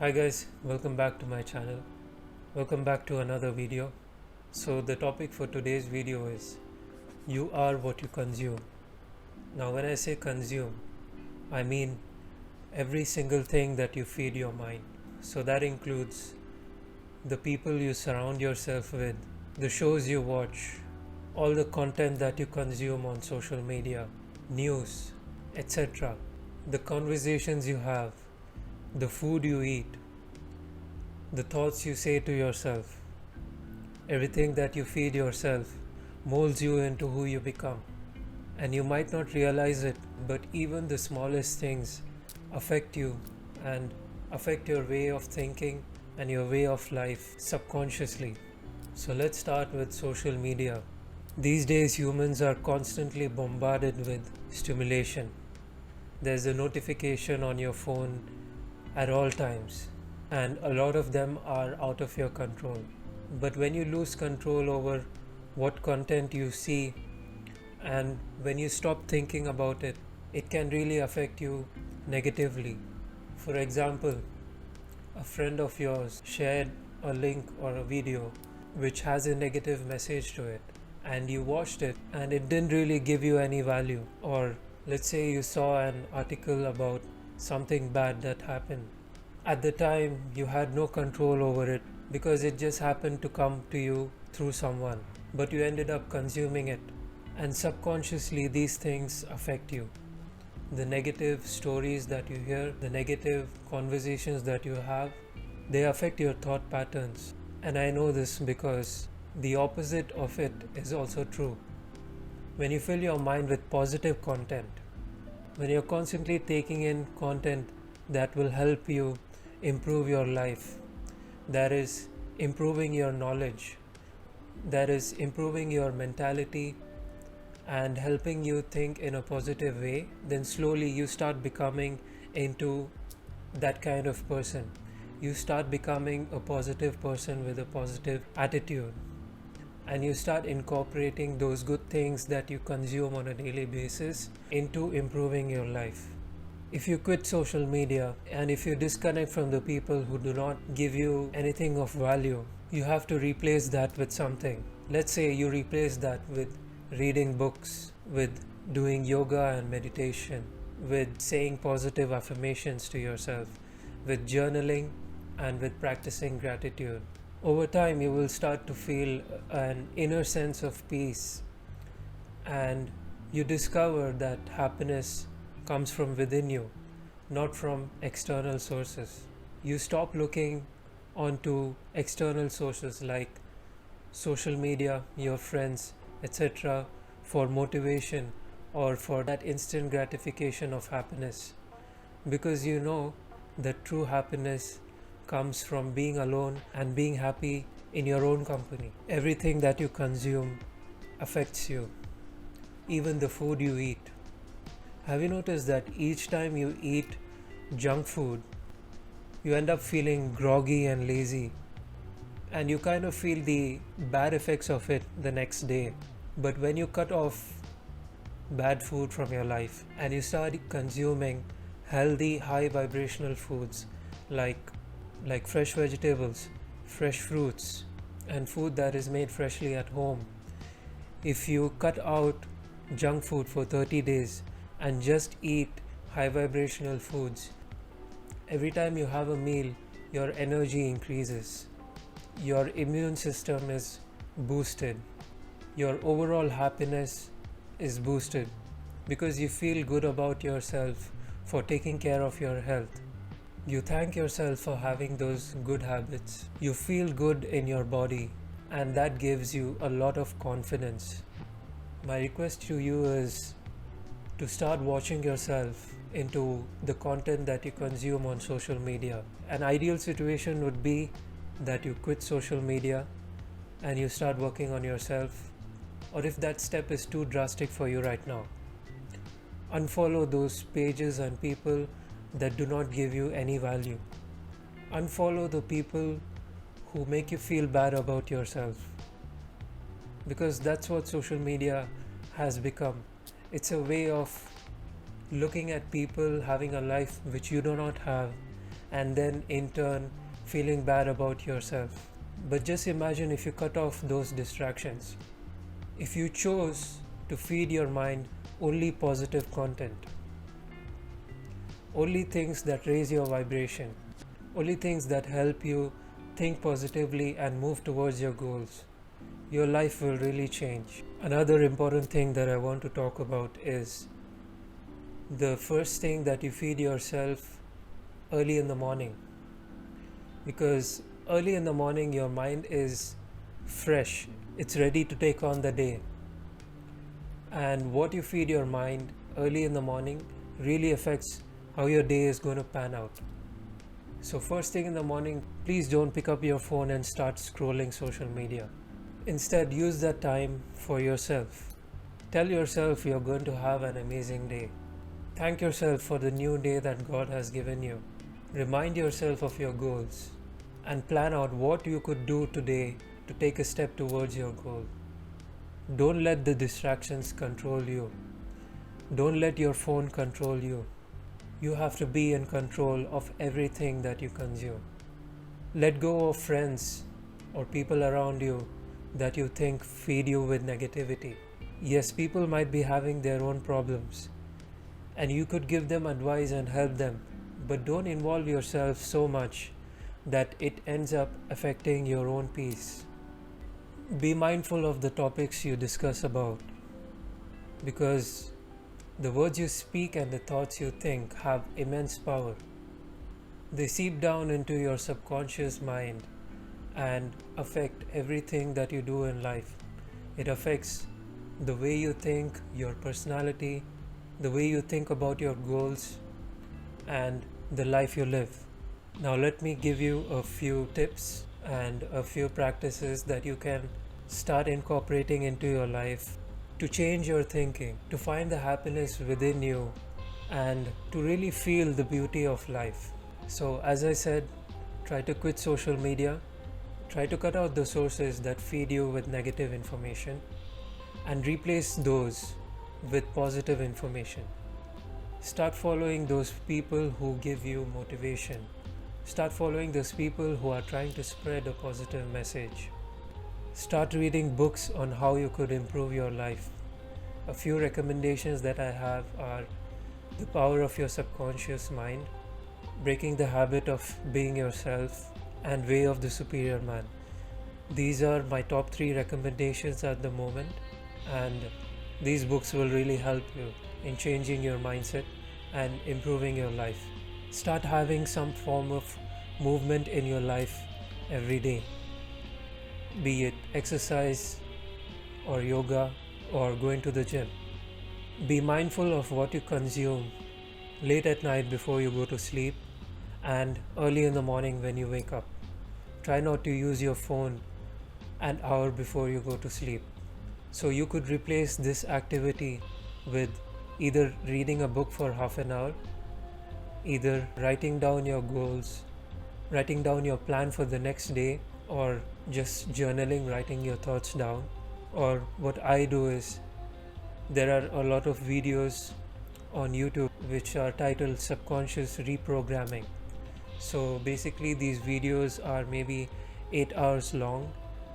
Hi guys, welcome back to my channel. Welcome back to another video. So the topic for today's video is you are what you consume. Now when I say consume, I mean every single thing that you feed your mind. So that includes the people you surround yourself with, the shows you watch, all the content that you consume on social media, news, etc. The conversations you have, the food you eat, the thoughts you say to yourself, everything that you feed yourself molds you into who you become. And you might not realize it, but even the smallest things affect you and affect your way of thinking and your way of life subconsciously. So let's start with social media. These days, humans are constantly bombarded with stimulation. There's a notification on your phone at all times, and a lot of them are out of your control. But when you lose control over what content you see and when you stop thinking about it, it can really affect you negatively. For example, a friend of yours shared a link or a video which has a negative message to it, and you watched it and it didn't really give you any value. Or let's say you saw an article about something bad that happened. At the time, you had no control over it because it just happened to come to you through someone, but you ended up consuming it, and subconsciously, these things affect you. The negative stories that you hear, the negative conversations that you have, they affect your thought patterns. And I know this because the opposite of it is also true. When you fill your mind with positive content, when you're constantly taking in content that will help you improve your life, that is improving your knowledge, that is improving your mentality and helping you think in a positive way, then slowly you start becoming into that kind of person. You start becoming a positive person with a positive attitude, and you start incorporating those good things that you consume on a daily basis into improving your life. If you quit social media and if you disconnect from the people who do not give you anything of value, you have to replace that with something. Let's say you replace that with reading books, with doing yoga and meditation, with saying positive affirmations to yourself, with journaling, and with practicing gratitude. Over time, you will start to feel an inner sense of peace, and you discover that happiness comes from within you, not from external sources. You stop looking onto external sources like social media, your friends, etc., for motivation or for that instant gratification of happiness, because you know that true happiness comes from being alone and being happy in your own company. Everything that you consume affects you, even the food you eat. Have you noticed that each time you eat junk food, you end up feeling groggy and lazy, and you kind of feel the bad effects of it the next day? But when you cut off bad food from your life and you start consuming healthy, high vibrational foods like fresh vegetables, fresh fruits, and food that is made freshly at home, if you cut out junk food for 30 days and just eat high vibrational foods, every time you have a meal, your energy increases, your immune system is boosted, your overall happiness is boosted because you feel good about yourself for taking care of your health. You thank yourself for having those good habits. You feel good in your body, and that gives you a lot of confidence. My request to you is to start watching yourself into the content that you consume on social media. An ideal situation would be that you quit social media and you start working on yourself, or if that step is too drastic for you right now, unfollow those pages and people that do not give you any value. Unfollow the people who make you feel bad about yourself, because that's what social media has become. It's a way of looking at people having a life which you do not have and then in turn feeling bad about yourself. But just imagine if you cut off those distractions. If you chose to feed your mind only positive content, only things that raise your vibration, only things that help you think positively and move towards your goals, your life will really change. Another important thing that I want to talk about is the first thing that you feed yourself early in the morning. Because early in the morning, your mind is fresh, it's ready to take on the day. And what you feed your mind early in the morning really affects how your day is going to pan out. So, first thing in the morning, please don't pick up your phone and start scrolling social media. Instead, use that time for yourself. Tell yourself you're going to have an amazing day. Thank yourself for the new day that God has given you. Remind yourself of your goals and plan out what you could do today to take a step towards your goal. Don't let the distractions control you. Don't let your phone control you. You have to be in control of everything that you consume. Let go of friends or people around you that you think feed you with negativity. Yes, people might be having their own problems, and you could give them advice and help them, but don't involve yourself so much that it ends up affecting your own peace. Be mindful of the topics you discuss about, because the words you speak and the thoughts you think have immense power. They seep down into your subconscious mind and affect everything that you do in life. It affects the way you think, your personality, the way you think about your goals, and the life you live. Now, let me give you a few tips and a few practices that you can start incorporating into your life to change your thinking, to find the happiness within you, and to really feel the beauty of life. So, as I said, try to quit social media, try to cut out the sources that feed you with negative information, and replace those with positive information. Start following those people who give you motivation. Start following those people who are trying to spread a positive message. Start reading books on how you could improve your life. A few recommendations that I have are The Power of Your Subconscious Mind, Breaking the Habit of Being Yourself, and Way of the Superior Man. These are my top 3 recommendations at the moment, and these books will really help you in changing your mindset and improving your life. Start having some form of movement in your life every day, be it exercise or yoga or going to the gym. Be mindful of what you consume late at night before you go to sleep and early in the morning when you wake up. Try not to use your phone an hour before you go to sleep. So you could replace this activity with either reading a book for half an hour, either writing down your goals, writing down your plan for the next day, or just journaling, writing your thoughts down. Or what I do is, there are a lot of videos on YouTube which are titled Subconscious Reprogramming. So basically these videos are maybe 8 hours long,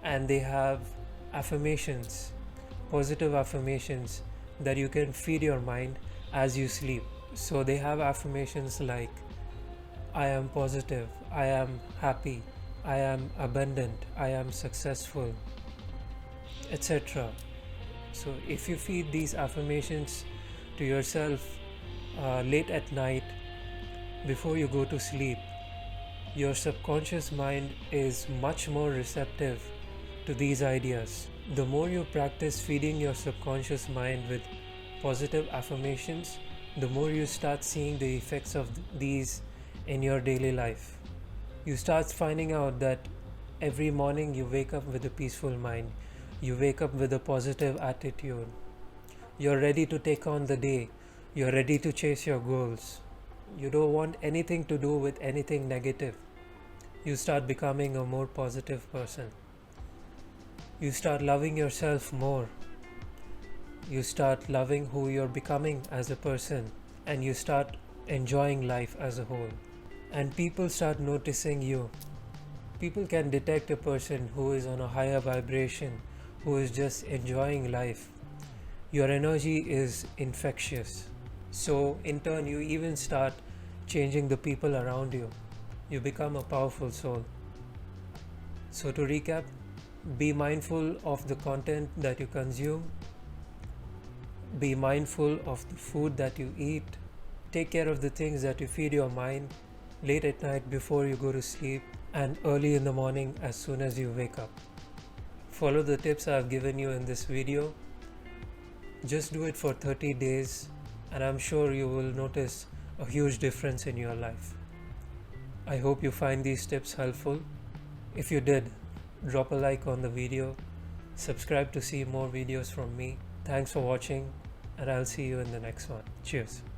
and they have affirmations, positive affirmations that you can feed your mind as you sleep. So they have affirmations like, I am positive, I am happy, I am abundant, I am successful, etc. So if you feed these affirmations to yourself late at night before you go to sleep, your subconscious mind is much more receptive to these ideas. The more you practice feeding your subconscious mind with positive affirmations, the more you start seeing the effects of these in your daily life. You start finding out that every morning you wake up with a peaceful mind, you wake up with a positive attitude, you're ready to take on the day, you're ready to chase your goals. You don't want anything to do with anything negative. You start becoming a more positive person. You start loving yourself more. You start loving who you're becoming as a person, and you start enjoying life as a whole. and people start noticing you. People can detect a person who is on a higher vibration, who is just enjoying life. Your energy is infectious. So, in turn, you even start changing the people around you. You become a powerful soul. So, to recap, be mindful of the content that you consume, be mindful of the food that you eat, take care of the things that you feed your mind late at night before you go to sleep, and early in the morning as soon as you wake up. Follow the tips I have given you in this video. Just do it for 30 days, and I'm sure you will notice a huge difference in your life. I hope you find these tips helpful. If you did, drop a like on the video, subscribe to see more videos from me. Thanks for watching, and I'll see you in the next one. Cheers.